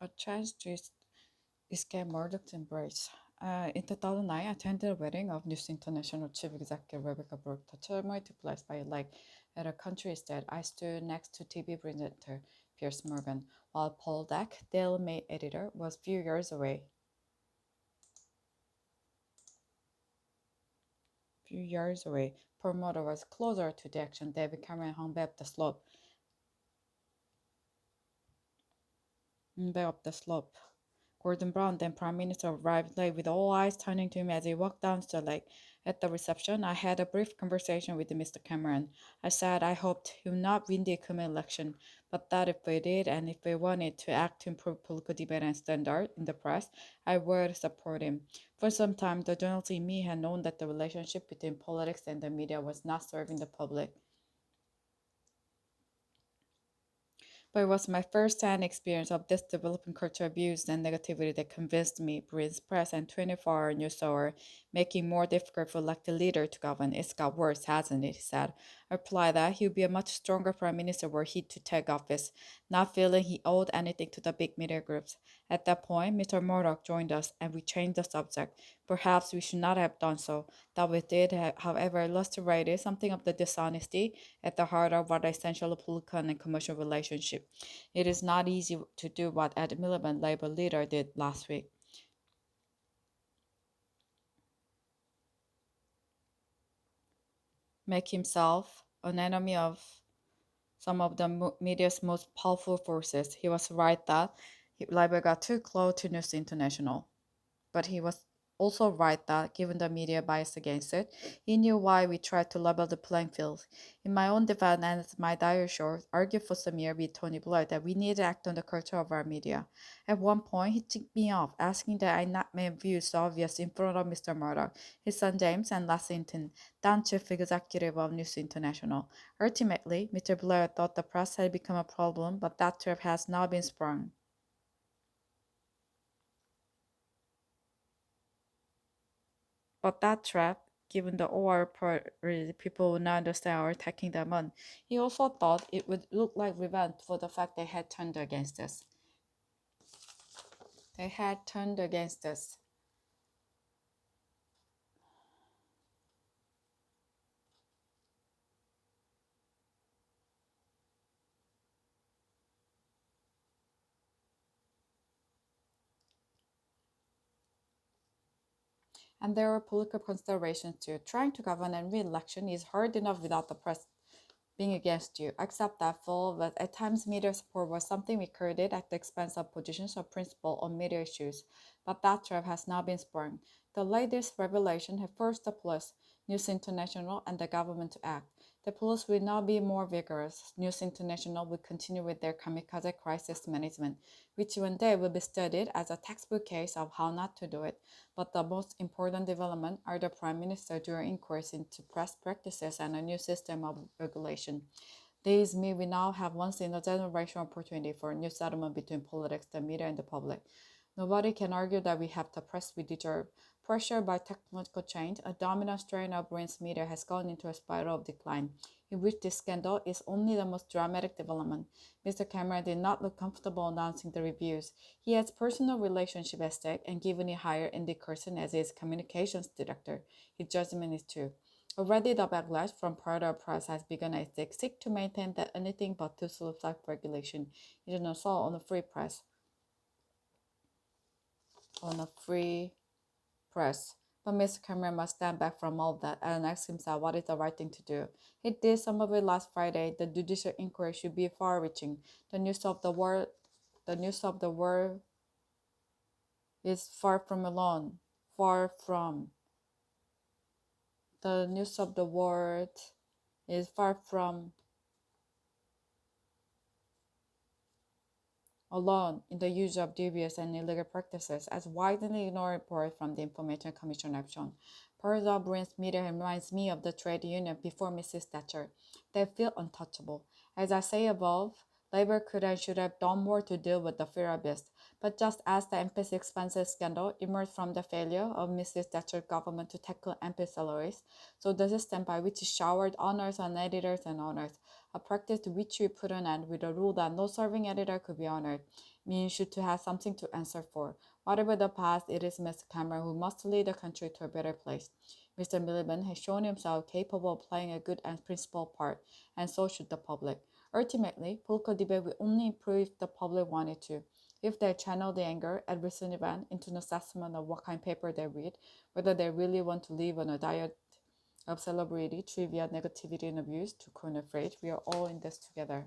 A chance to escape Murdoch's embrace. In 2009, I attended a wedding of News International Chief Executive Rebecca Brooke. The ceremony took place by a lake at a country estate. I stood next to TV presenter Piers Morgan, while Paul Deck, Daily Mail editor, was few yards away. Promoter was closer to the action. David Cameron hung back up the slope. Gordon Brown, then Prime Minister, arrived late with all eyes turning to him as he walked down the lake. At the reception, I had a brief conversation with Mr. Cameron. I said I hoped he would not win the coming election, but that if we did and if we wanted to act to improve political debate and standard in the press, I would support him. For some time, the journalist in me had known that the relationship between politics and the media was not serving the public. But it was my first-hand experience of this developing culture abuse and negativity that convinced me Britain's press and 24-hour news are making more difficult for elected leader to govern. It's got worse, hasn't it? He said. I replied that he would be a much stronger prime minister were he to take office, not feeling he owed anything to the big media groups. At that point, Mr. Murdoch joined us and we changed the subject. Perhaps we should not have done so. That we did, however, illustrated something of the dishonesty at the heart of what are essentially political and commercial relationship. It is not easy to do what Ed Miliband, Labour leader, did last week. Make himself an enemy of some of the media's most powerful forces. He was right that Labour got too close to News International. But he was also right that, given the media bias against it, he knew why we tried to level the playing field. In my own defense and as my diary shows, argued for some years with Tony Blair that we need to act on the culture of our media. At one point, he ticked me off, asking that I not make views so obvious in front of Mr. Murdoch, his son James, and Lassington, then chief executive of News International. Ultimately, Mr. Blair thought the press had become a problem, but that trap has now been sprung. But that trap, given the OR people would not understand or attacking them on, he also thought it would look like revenge for the fact they had turned against us. They had turned against us. And there are political considerations too. Trying to govern and re-election is hard enough without the press being against you. I accept that full, but at times media support was something we created at the expense of positions of principle on media issues. But that trap has now been sprung. The latest revelation have forced the police, News International, and the government to act. The police will now be more vigorous. News International will continue with their kamikaze crisis management, which one day will be studied as a textbook case of how not to do it. But the most important development are the Prime Minister during inquiries into press practices and a new system of regulation. These mean we now have once in a generation opportunity for a new settlement between politics, the media, and the public. Nobody can argue that we have the press we deserve. Pressured by technological change, a dominant strain of Britain's media has gone into a spiral of decline, in which this scandal is only the most dramatic development. Mr. Cameron did not look comfortable announcing the reviews. He has personal relationship at stake, and given he hired Andy Curson as his communications director, his judgment is true. Already the backlash from part of the press has begun as they seek to maintain that anything but to self-regulation is an assault on the free press. On a free press. But Mr. Cameron must stand back from all that and ask himself what is the right thing to do. He did some of it last Friday. The judicial inquiry should be far-reaching. The news of the world is far from alone. Far from. The news of the world is far from alone in the use of dubious and illegal practices, as widely ignored reports from the Information Commission have shown. Part of Britain's media reminds me of the trade union before Mrs. Thatcher. They feel untouchable. As I say above, Labor could and should have done more to deal with the fear abyss. But just as the MP's expenses scandal emerged from the failure of Mrs. Thatcher's government to tackle MP salaries, so the system by which it showered honors on editors and owners, a practice to which we put an end with a rule that no serving editor could be honored, means you to have something to answer for. Whatever the past, it is Mr. Cameron who must lead the country to a better place. Mr. Miliband has shown himself capable of playing a good and principled part, and so should the public. Ultimately, political debate will only improve if the public wanted to. If they channel the anger at recent event into an assessment of what kind of paper they read, whether they really want to live on a diet of celebrity, trivia, negativity, and abuse, to coin a phrase, we are all in this together.